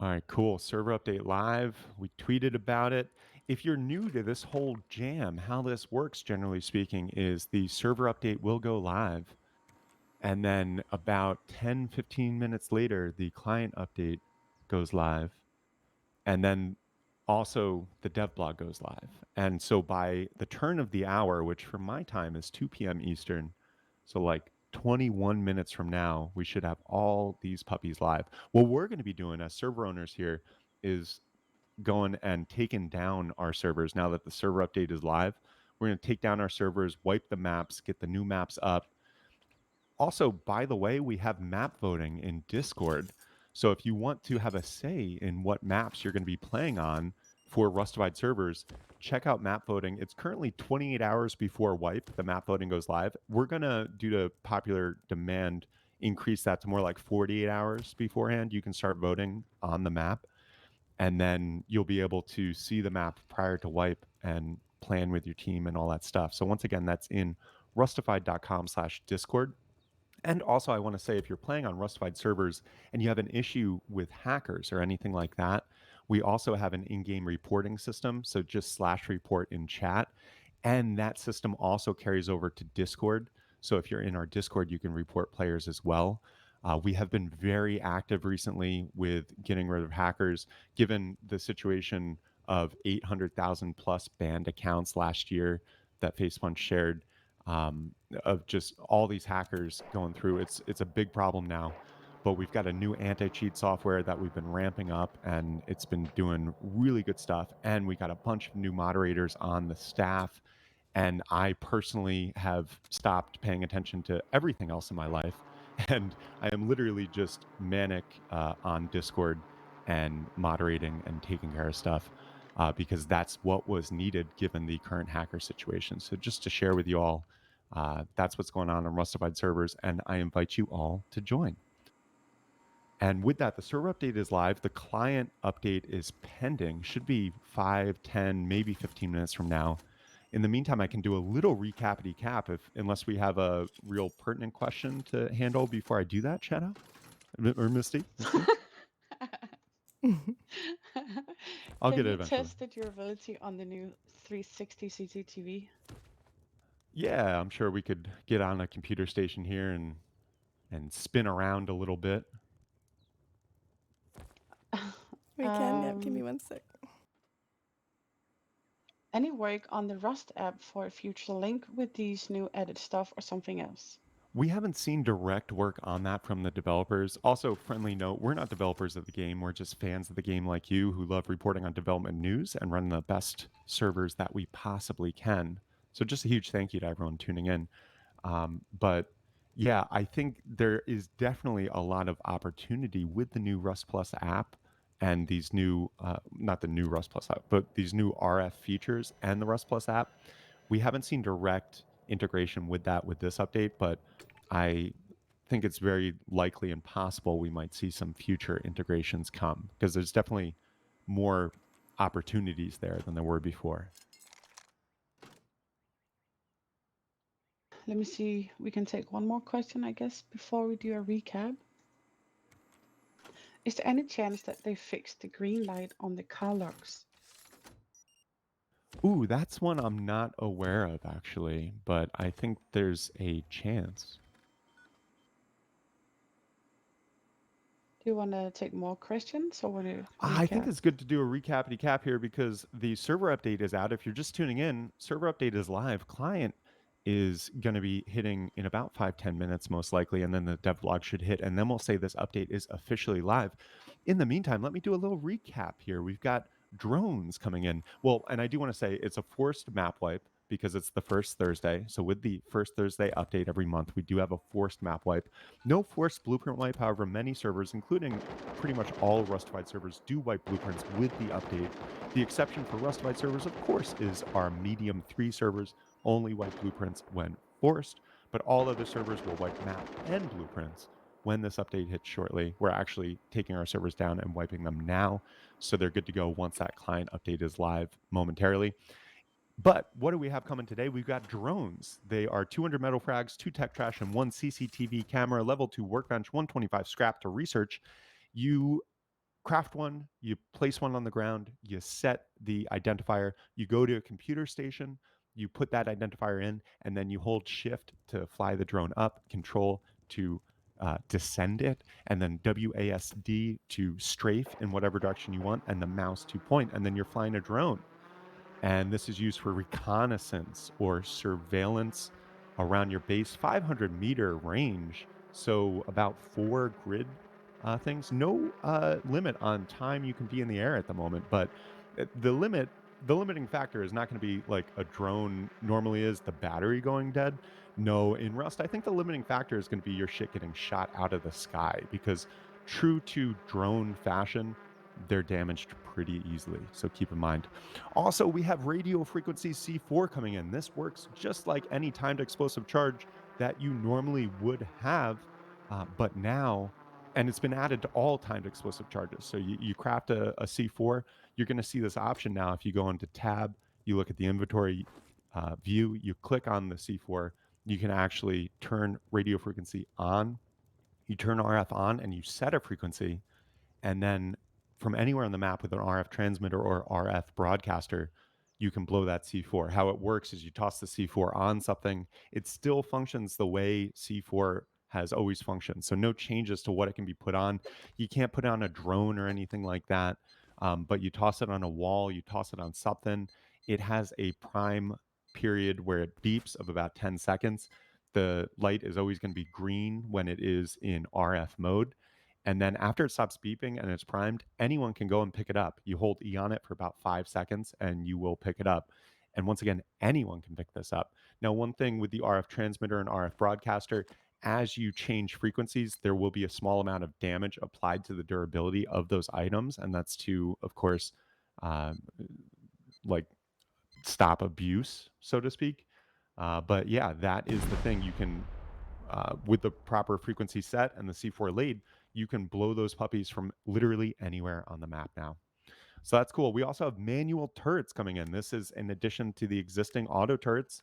All right, cool. Server update live. We tweeted about it. If you're new to this whole jam, how this works, generally speaking, is the server update will go live. And then about 10, 15 minutes later, the client update goes live. And then also the dev blog goes live. And so by the turn of the hour, which for my time is 2 p.m. Eastern, so like 21 minutes from now, we should have all these puppies live. What we're going to be doing as server owners here is going and taking down our servers now that the server update is live. We're going to take down our servers, wipe the maps, get the new maps up, Also, by the way, we have map voting in Discord. So if you want to have a say in what maps you're going to be playing on for Rustified servers, check out map voting. It's currently 28 hours before wipe. The map voting goes live. We're going to, due to popular demand, increase that to more like 48 hours beforehand. You can start voting on the map, and then you'll be able to see the map prior to wipe and plan with your team and all that stuff. So once again, that's in rustified.com/discord. And also, I want to say if you're playing on Rustified servers and you have an issue with hackers or anything like that, we also have an in game reporting system. So just slash report in chat. And that system also carries over to Discord. So if you're in our Discord, you can report players as well. We have been very active recently with getting rid of hackers, given the situation of 800,000 plus banned accounts last year that FacePunch shared, of just all these hackers going through. It's a big problem now, but we've got a new anti-cheat software that we've been ramping up, and it's been doing really good stuff. And we got a bunch of new moderators on the staff, and I personally have stopped paying attention to everything else in my life, and I am literally just manic on Discord and moderating and taking care of stuff. Because that's what was needed given the current hacker situation. So, just to share with you all, that's what's going on Rustified servers, and I invite you all to join. And with that, the server update is live. The client update is pending, should be 5, 10, maybe 15 minutes from now. In the meantime, I can do a little recapity cap if unless we have a real pertinent question to handle before I do that, Shadow or Misty. Misty? I'll Can get it you eventually. tested your ability on the new 360 CCTV? Yeah, I'm sure we could get on a computer station here and spin around a little bit. We can, yep, give me 1 sec. Any work on the Rust app for a future link with these new added stuff or something else? We haven't seen direct work on that from the developers. Also, friendly note, we're not developers of the game. We're just fans of the game like you who love reporting on development news and running the best servers that we possibly can. So just a huge thank you to everyone tuning in. But yeah, I think there is definitely a lot of opportunity with the new Rust Plus app and these new, not the new Rust Plus app, but these new RF features and the Rust Plus app. We haven't seen direct integration with that with this update, but I think it's very likely and possible we might see some future integrations come because there's definitely more opportunities there than there were before. Let me see. We can take one more question, I guess, before we do a recap. Is there any chance that they fixed the green light on the car locks? Ooh, that's one I'm not aware of actually, but I think there's a chance. Do you want to take more questions or want to I think recap? it's good to do a recapity cap here because the server update is out. If you're just tuning in, server update is live. Client is going to be hitting in about 5-10 minutes, most likely, and then the devlog should hit, and then we'll say this update is officially live. In the meantime, let me do a little recap here. We've got drones coming in. Well, and I do want to say it's a forced map wipe because it's the first Thursday. So with the first Thursday update every month, we do have a forced map wipe. No forced blueprint wipe. However, many servers, including pretty much all Rustified servers, do wipe blueprints with the update. The exception for Rustified servers, of course, is our medium 3 servers only wipe blueprints when forced, but all other servers will wipe map and blueprints when this update hits shortly. We're actually taking our servers down and wiping them now, so they're good to go once that client update is live momentarily. But what do we have coming today? We've got drones. They are 200 metal frags, 2 tech trash, and 1 CCTV camera, level 2 workbench, 125 scrap to research. You craft one, you place one on the ground, you set the identifier, you go to a computer station, you put that identifier in, and then you hold shift to fly the drone up, control to descend it, and then WASD to strafe in whatever direction you want, and the mouse to point, and then you're flying a drone. And this is used for reconnaissance or surveillance around your base, 500-meter range, so about 4 grid things. No limit on time you can be in the air at the moment, but the limit the limiting factor is not going to be like a drone normally is, the battery going dead. No, in Rust, I think the limiting factor is going to be your shit getting shot out of the sky, because true to drone fashion, they're damaged pretty easily. So keep in mind. Also, we have radio frequency C4 coming in. This works just like any timed explosive charge that you normally would have, but now, and it's been added to all timed explosive charges. So you craft a C4, you're going to see this option now. If you go into tab, you look at the inventory view, you click on the C4, you can actually turn radio frequency on. You turn RF on and you set a frequency, and then from anywhere on the map with an RF transmitter or RF broadcaster, you can blow that C4. How it works is you toss the C4 on something, it still functions the way C4 has always functioned. So no changes to what it can be put on. You can't put it on a drone or anything like that. But you toss it on a wall, you toss it on something. It has a prime period where it beeps of about 10 seconds. The light is always going to be green when it is in RF mode. And then after it stops beeping and it's primed, anyone can go and pick it up. You hold E on it for about 5 seconds and you will pick it up. And once again, anyone can pick this up. Now, one thing with the RF transmitter and RF broadcaster, as you change frequencies, there will be a small amount of damage applied to the durability of those items. And that's to, of course, uh, like stop abuse, so to speak. But yeah, that is the thing. You can, with the proper frequency set and the C4 laid, you can blow those puppies from literally anywhere on the map now. So that's cool. We also have manual turrets coming in. This is in addition to the existing auto turrets,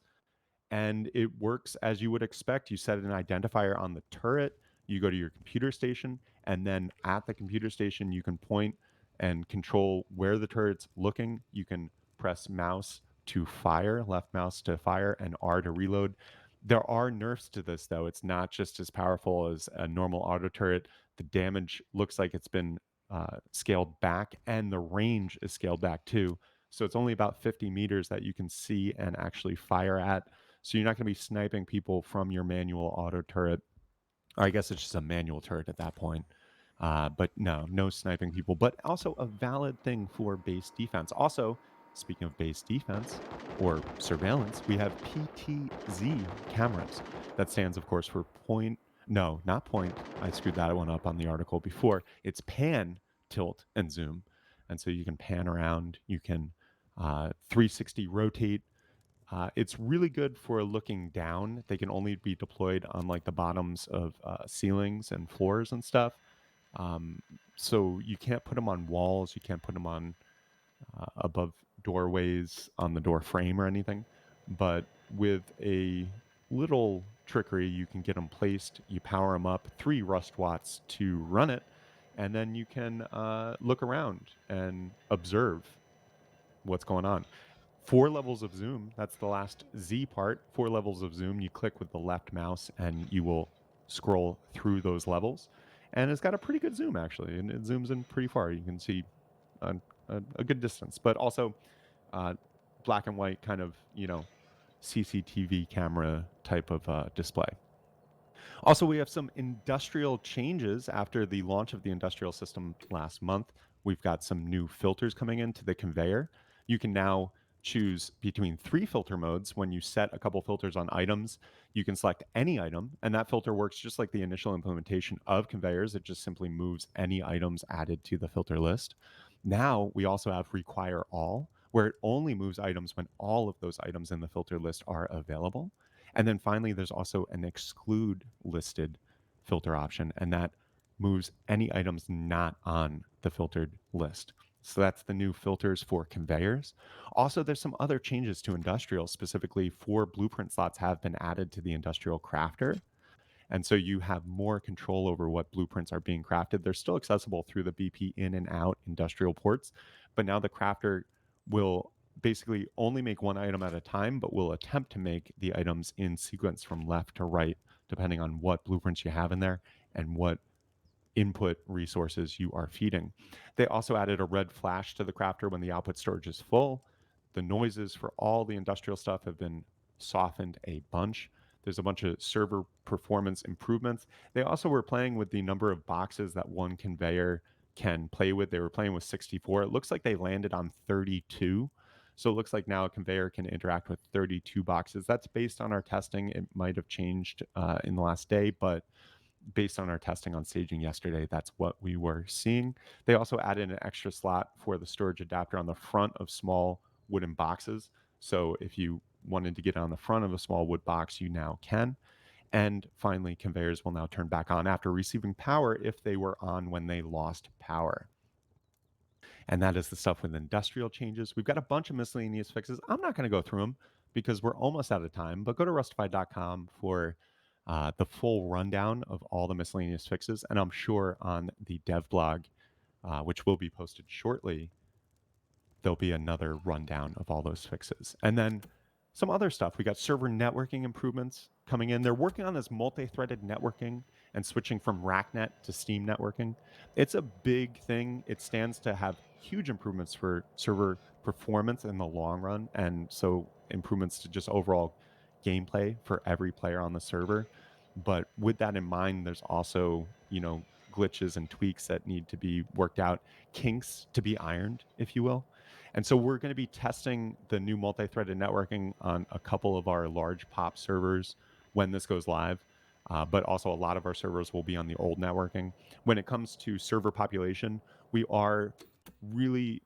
and it works as you would expect. You set an identifier on the turret, you go to your computer station, and then at the computer station, you can point and control where the turret's looking. You can press mouse to fire, left mouse to fire, and R to reload. There are nerfs to this, though. It's not just as powerful as a normal auto turret. The damage looks like it's been scaled back, and the range is scaled back too. So it's only about 50 meters that you can see and actually fire at. So you're not going to be sniping people from your manual auto turret. Or I guess it's just a manual turret at that point. But no sniping people. But also a valid thing for base defense. Also, speaking of base defense or surveillance, we have PTZ cameras. That stands, of course, for point. No, not point. I screwed that one up on the article before. It's pan, tilt, and zoom. And so you can pan around. You can 360 rotate. It's really good for looking down. They can only be deployed on like the bottoms of ceilings and floors and stuff. Um, so you can't put them on walls. You can't put them on above doorways on the door frame or anything. But with a little trickery, you can get them placed. You power them up 3 Rust watts to run it, and then you can look around and observe what's going on. 4 levels of zoom. That's the last Z part. 4 levels of zoom. You click with the left mouse and you will scroll through those levels. And it's got a pretty good zoom, actually. And it zooms in pretty far. You can see a good distance, but also uh, black and white kind of, CCTV camera type of display. Also, we have some industrial changes after the launch of the industrial system last month. We've got some new filters coming into the conveyor. You can now choose between 3 filter modes. When you set a couple filters on items, you can select any item, and that filter works just like the initial implementation of conveyors. It just simply moves any items added to the filter list. Now we also have require all, where it only moves items when all of those items in the filter list are available. And then finally, there's also an exclude listed filter option, and that moves any items not on the filtered list. So that's the new filters for conveyors. Also, there's some other changes to industrial. Specifically, 4 blueprint slots have been added to the industrial crafter. And so you have more control over what blueprints are being crafted. They're still accessible through the BP in and out industrial ports, but now the crafter will basically only make one item at a time, but will attempt to make the items in sequence from left to right, depending on what blueprints you have in there and what input resources you are feeding. They also added a red flash to the crafter when the output storage is full. The noises for all the industrial stuff have been softened a bunch. There's a bunch of server performance improvements. They also were playing with the number of boxes that one conveyor can play with. They were playing with 64. It looks like they landed on 32. So it looks like now a conveyor can interact with 32 boxes. That's based on our testing. It might have changed in the last day, but based on our testing on staging yesterday, that's what we were seeing. They also added an extra slot for the storage adapter on the front of small wooden boxes. So if you wanted to get on the front of a small wood box, you now can. And finally, conveyors will now turn back on after receiving power if they were on when they lost power. And that is the stuff with industrial changes. We've got a bunch of miscellaneous fixes. I'm not going to go through them because we're almost out of time, but go to rustified.com for the full rundown of all the miscellaneous fixes. And I'm sure on the dev blog, which will be posted shortly, there'll be another rundown of all those fixes. And then some other stuff. We got server networking improvements coming in. They're working on this multi-threaded networking and switching from RackNet to Steam networking. It's a big thing. It stands to have huge improvements for server performance in the long run, and so improvements to just overall gameplay for every player on the server. But with that in mind, there's also, glitches and tweaks that need to be worked out, kinks to be ironed, if you will. And so we're going to be testing the new multi-threaded networking on a couple of our large pop servers when this goes live. But also a lot of our servers will be on the old networking. When it comes to server population, we are really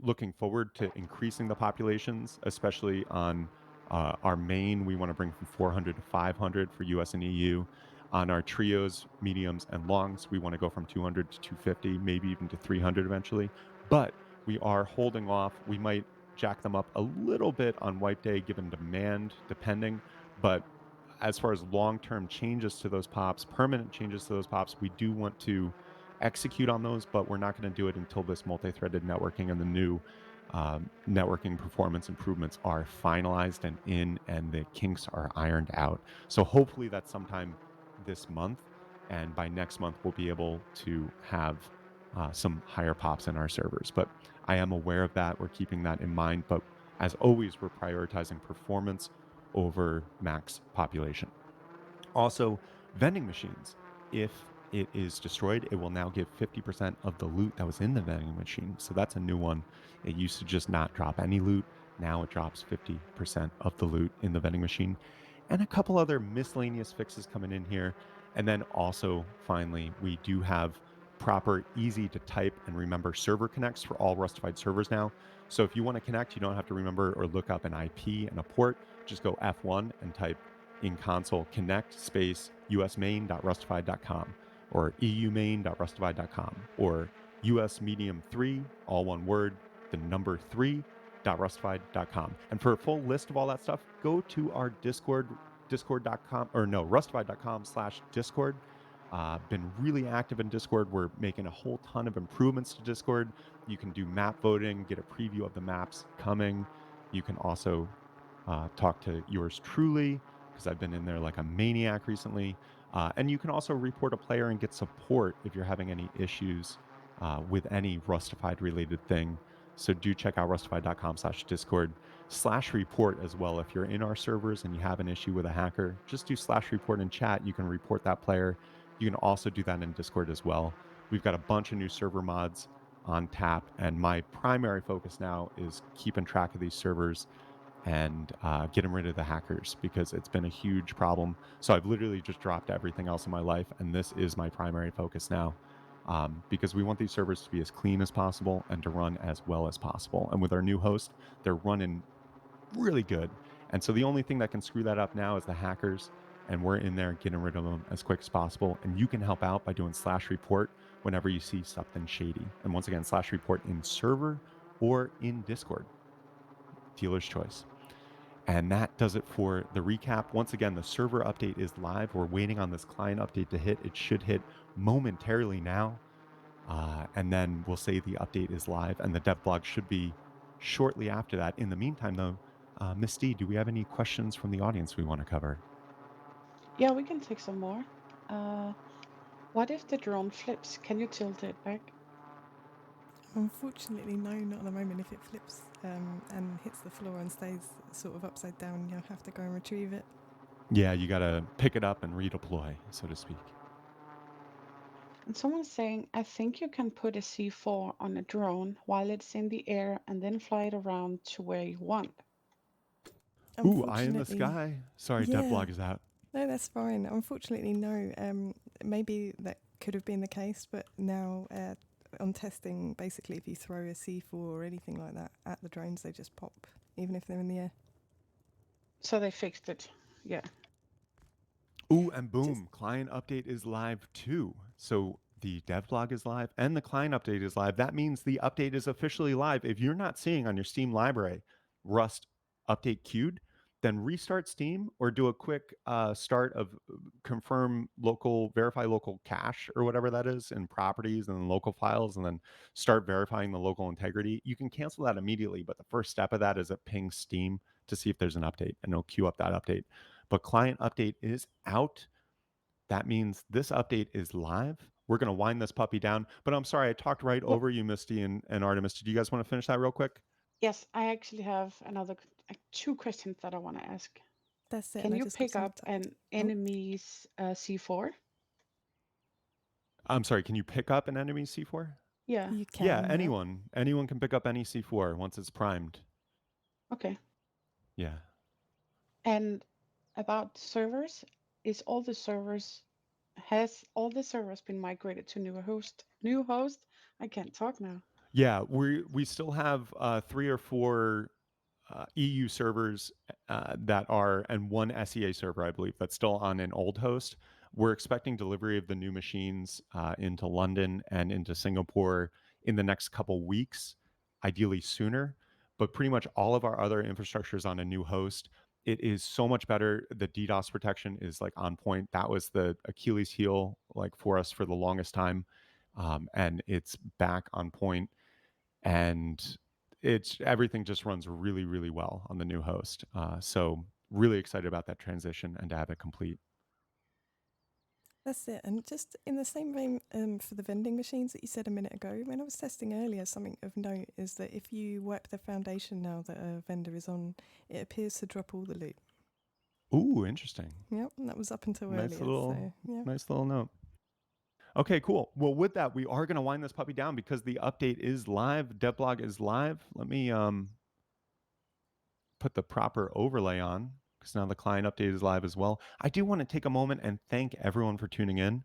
looking forward to increasing the populations, especially on our main. We want to bring from 400 to 500 for US and EU. On our trios, mediums, and longs, we want to go from 200 to 250, maybe even to 300 eventually. But we are holding off. We might jack them up a little bit on wipe day given demand, depending. But as far as long-term changes to those pops, permanent changes to those pops, we do want to execute on those, but we're not going to do it until this multi-threaded networking and the new networking performance improvements are finalized and in, and the kinks are ironed out. So hopefully that's sometime this month, and by next month we'll be able to have some higher pops in our servers. But I am aware of that. We're keeping that in mind. But as always, we're prioritizing performance over max population. Also, vending machines. If it is destroyed, it will now give 50% of the loot that was in the vending machine. So that's a new one. It used to just not drop any loot. Now it drops 50% of the loot in the vending machine. And a couple other miscellaneous fixes coming in here. And then also, finally, we do have proper, easy to type and remember server connects for all Rustified servers now. So if you want to connect, you don't have to remember or look up an IP and a port. Just go F1 and type in console connect space usmain.rustified.com or eumain.rustified.com or usmedium3, all one word, the number 3.rustified.com. And for a full list of all that stuff, go to our Discord, rustified.com/discord. Been really active in Discord. We're making a whole ton of improvements to Discord. You can do map voting, get a preview of the maps coming. You can also talk to yours truly, because I've been in there like a maniac recently. And you can also report a player and get support if you're having any issues with any Rustified related thing. So do check out rustified.com/discord/report as well. If you're in our servers and you have an issue with a hacker, just do /report in chat. You can report that player. You can also do that in Discord as well. We've got a bunch of new server mods on tap, and my primary focus now is keeping track of these servers and getting rid of the hackers, because it's been a huge problem. So I've literally just dropped everything else in my life, and this is my primary focus now, because we want these servers to be as clean as possible and to run as well as possible. And with our new host, they're running really good. And so the only thing that can screw that up now is the hackers, and we're in there getting rid of them as quick as possible. And you can help out by doing /report whenever you see something shady. And once again, /report in server or in Discord. Dealer's choice. And that does it for the recap. Once again, the server update is live. We're waiting on this client update to hit. It should hit momentarily now. And then we'll say the update is live, and the dev blog should be shortly after that. In the meantime, though, Miss D, do we have any questions from the audience we want to cover? Yeah, we can take some more. Uh, what if the drone flips? Can you tilt it back? Unfortunately, no, not at the moment. If it flips and hits the floor and stays sort of upside down, you'll have to go and retrieve it. Yeah, you got to pick it up and redeploy, so to speak. And someone's saying, I think you can put a C4 on a drone while it's in the air and then fly it around to where you want. Ooh, eye in the Unfortunately, sky. Sorry, yeah. devlog is out. No, that's fine. Unfortunately, no. Maybe that could have been the case, but now on testing, basically, if you throw a C4 or anything like that at the drones, they just pop, even if they're in the air. So they fixed it. Yeah. Ooh, and Just boom, client update is live too. So the devlog is live and the client update is live. That means the update is officially live. If you're not seeing on your Steam library Rust update queued, then restart Steam or do a quick start of confirm local, verify local cache or whatever that is in properties and then local files, and then start verifying the local integrity. You can cancel that immediately, but the first step of that is it pings Steam to see if there's an update, and it'll queue up that update. But client update is out. That means this update is live. We're going to wind this puppy down. But I'm sorry, I talked right Well, over you, Misty and Artemis. Did you guys want to finish that real quick? yes, I actually have two questions that I want to ask. that's it, Can and I you just got pick some. up an Oh, enemy's C4? I'm sorry, can you pick up an enemy C4? Yeah. you Yeah, can, yeah. anyone can pick up any C4 once it's primed. Okay. Yeah. And about servers, is all the servers has all the servers been migrated to new host? New host? I can't talk now. Yeah, we still have 3 or 4 EU servers that are, and one SEA server, I believe, that's still on an old host. We're expecting delivery of the new machines into London and into Singapore in the next couple weeks, ideally sooner. But pretty much all of our other infrastructure is on a new host. It is so much better. The DDoS protection is like on point. That was the Achilles heel like for us for the longest time, and it's back on point, and it's everything just runs really really well on the new host. So really excited about that transition and to have it complete. That's it. And just in the same vein for the vending machines that you said a minute ago, when I was testing earlier, something of note is that if you wipe the foundation now that a vendor is on, it appears to drop all the loot. Ooh, interesting. Yep, and that was up until Nice earlier. little So, yeah. nice little note. Okay, cool. Well, with that, we are going to wind this puppy down because the update is live. Devlog is live. Let me put the proper overlay on because now the client update is live as well. I do want to take a moment and thank everyone for tuning in.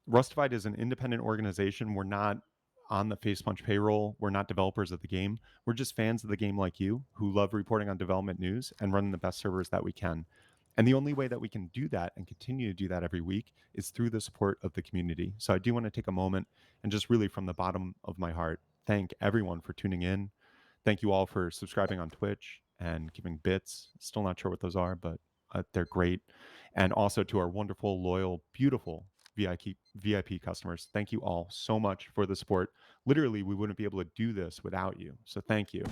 Rustafied is an independent organization. We're not on the Facepunch payroll. We're not developers of the game. We're just fans of the game like you who love reporting on development news and running the best servers that we can. And the only way that we can do that and continue to do that every week is through the support of the community. So I do want to take a moment and just really from the bottom of my heart thank everyone for tuning in. Thank you all for subscribing on Twitch and giving bits. Still not sure what those are, but they're great. And also to our wonderful, loyal, beautiful VIP customers. Thank you all so much for the support. Literally, we wouldn't be able to do this without you. So thank you.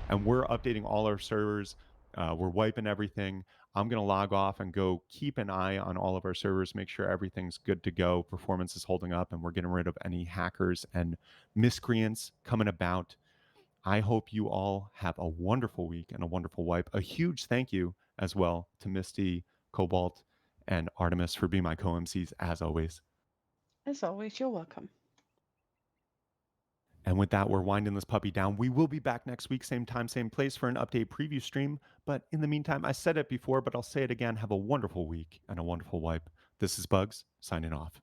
And we're updating all our servers. We're wiping everything. I'm going to log off and go keep an eye on all of our servers, make sure everything's good to go, performance is holding up, and we're getting rid of any hackers and miscreants coming about. I hope you all have a wonderful week and a wonderful wipe. A huge thank you as well to Misty, Cobalt, and Artemis for being my co-MCs as always. As always, you're welcome. And with that, we're winding this puppy down. We will be back next week, same time, same place for an update preview stream. But in the meantime, I said it before, but I'll say it again. Have a wonderful week and a wonderful wipe. This is Bugs signing off.